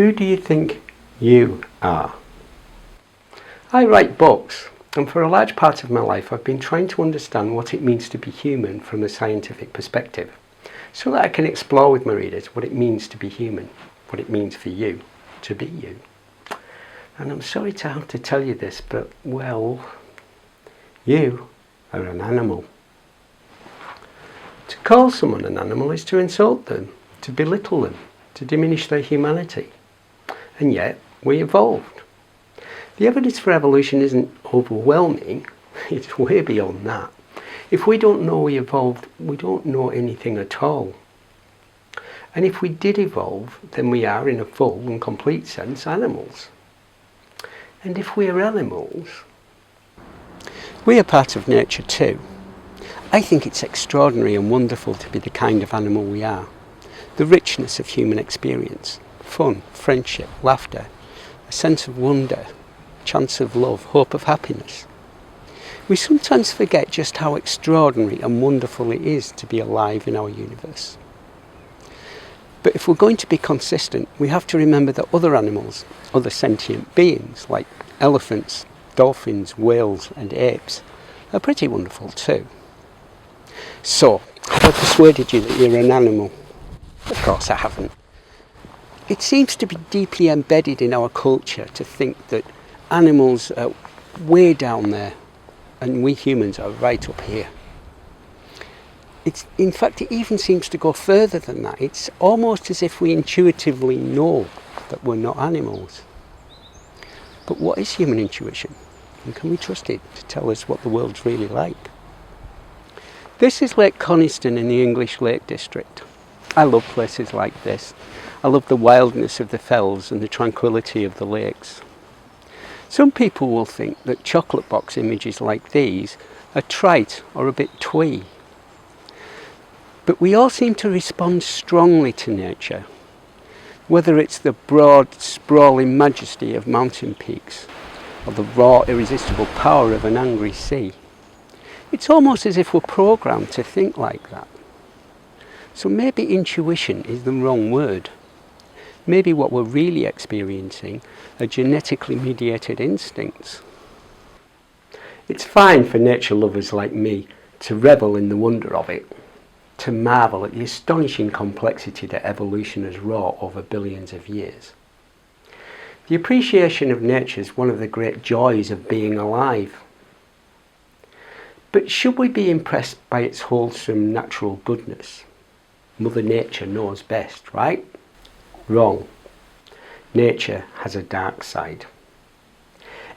Who do you think you are? I write books, and for a large part of my life I've been trying to understand what it means to be human from a scientific perspective, so that I can explore with my readers what it means to be human, what it means for you to be you. And I'm sorry to have to tell you this, but, well, you are an animal. To call someone an animal is to insult them, to belittle them, to diminish their humanity. And yet, we evolved. The evidence for evolution isn't overwhelming, it's way beyond that. If we don't know we evolved, we don't know anything at all. And if we did evolve, then we are, in a full and complete sense, animals. And if we are animals, we are part of nature too. I think it's extraordinary and wonderful to be the kind of animal we are. The richness of human experience, fun, friendship, laughter, a sense of wonder, chance of love, hope of happiness. We sometimes forget just how extraordinary and wonderful it is to be alive in our universe. But if we're going to be consistent, we have to remember that other animals, other sentient beings like elephants, dolphins, whales and apes are pretty wonderful too. So, have I persuaded you that you're an animal? Of course I haven't. It seems to be deeply embedded in our culture to think that animals are way down there and we humans are right up here. In fact, it even seems to go further than that. It's almost as if we intuitively know that we're not animals. But what is human intuition? And can we trust it to tell us what the world's really like? This is Lake Coniston in the English Lake District. I love places like this. I love the wildness of the fells and the tranquility of the lakes. Some people will think that chocolate box images like these are trite or a bit twee. But we all seem to respond strongly to nature, whether it's the broad, sprawling majesty of mountain peaks or the raw, irresistible power of an angry sea. It's almost as if we're programmed to think like that. So maybe intuition is the wrong word. Maybe what we're really experiencing are genetically mediated instincts. It's fine for nature lovers like me to revel in the wonder of it, to marvel at the astonishing complexity that evolution has wrought over billions of years. The appreciation of nature is one of the great joys of being alive. But should we be impressed by its wholesome natural goodness? Mother Nature knows best, right? Wrong. Nature has a dark side.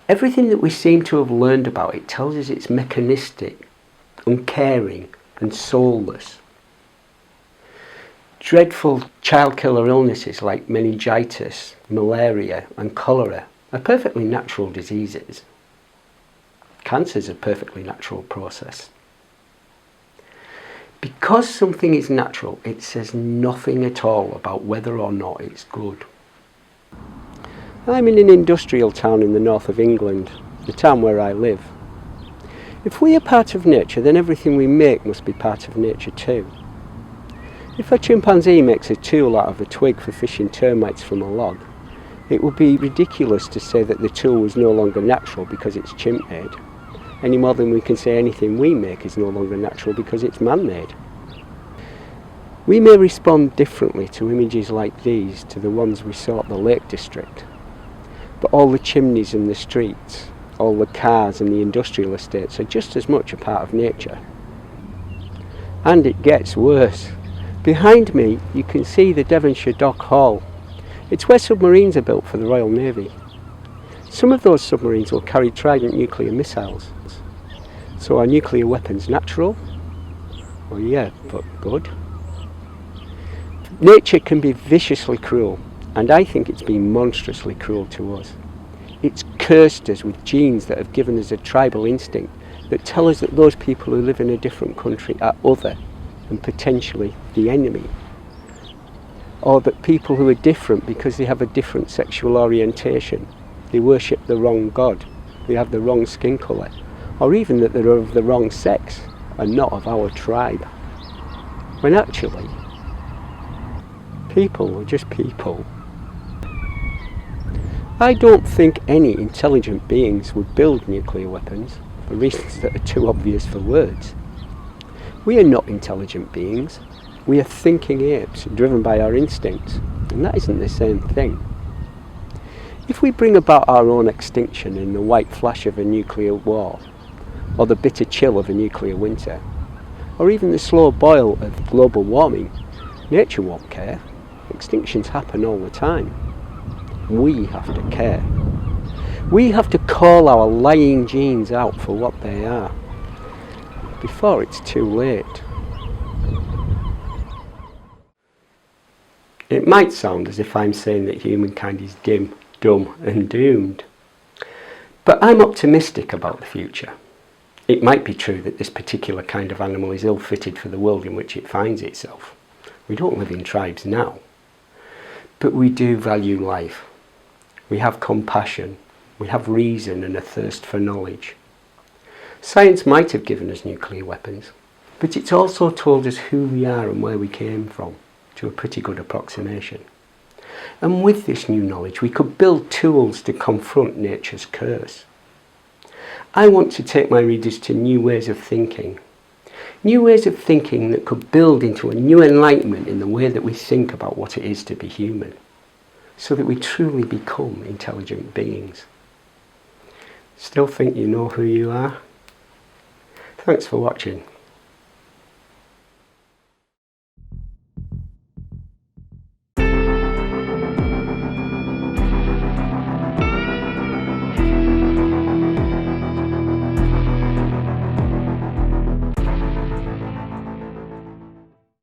Everything that we seem to have learned about it tells us it's mechanistic, uncaring and soulless. Dreadful child killer illnesses like meningitis, malaria and cholera are perfectly natural diseases. Cancer is a perfectly natural process. Because something is natural, it says nothing at all about whether or not it's good. I'm in an industrial town in the north of England, the town where I live. If we are part of nature, then everything we make must be part of nature too. If a chimpanzee makes a tool out of a twig for fishing termites from a log, it would be ridiculous to say that the tool was no longer natural because it's chimp-made, any more than we can say anything we make is no longer natural because it's man-made. We may respond differently to images like these to the ones we saw at the Lake District, but all the chimneys in the streets, all the cars and the industrial estates are just as much a part of nature. And it gets worse. Behind me you can see the Devonshire Dock Hall. It's where submarines are built for the Royal Navy. Some of those submarines will carry Trident nuclear missiles. So are nuclear weapons natural? Well, yeah, but good. Nature can be viciously cruel, and I think it's been monstrously cruel to us. It's cursed us with genes that have given us a tribal instinct that tell us that those people who live in a different country are other and potentially the enemy. Or that people who are different because they have a different sexual orientation, they worship the wrong god, they have the wrong skin colour, or even that they're of the wrong sex and not of our tribe. When actually, people are just people. I don't think any intelligent beings would build nuclear weapons for reasons that are too obvious for words. We are not intelligent beings. We are thinking apes driven by our instincts, and that isn't the same thing. If we bring about our own extinction in the white flash of a nuclear war, or the bitter chill of a nuclear winter, or even the slow boil of global warming, nature won't care. Extinctions happen all the time. We have to care. We have to call our lying genes out for what they are, before it's too late. It might sound as if I'm saying that humankind is dim, dumb and doomed. But I'm optimistic about the future. It might be true that this particular kind of animal is ill-fitted for the world in which it finds itself. We don't live in tribes now. But we do value life. We have compassion. We have reason and a thirst for knowledge. Science might have given us nuclear weapons, but it's also told us who we are and where we came from, to a pretty good approximation. And with this new knowledge, we could build tools to confront nature's curse. I want to take my readers to new ways of thinking. New ways of thinking that could build into a new enlightenment in the way that we think about what it is to be human, so that we truly become intelligent beings. Still think you know who you are? Thanks for watching.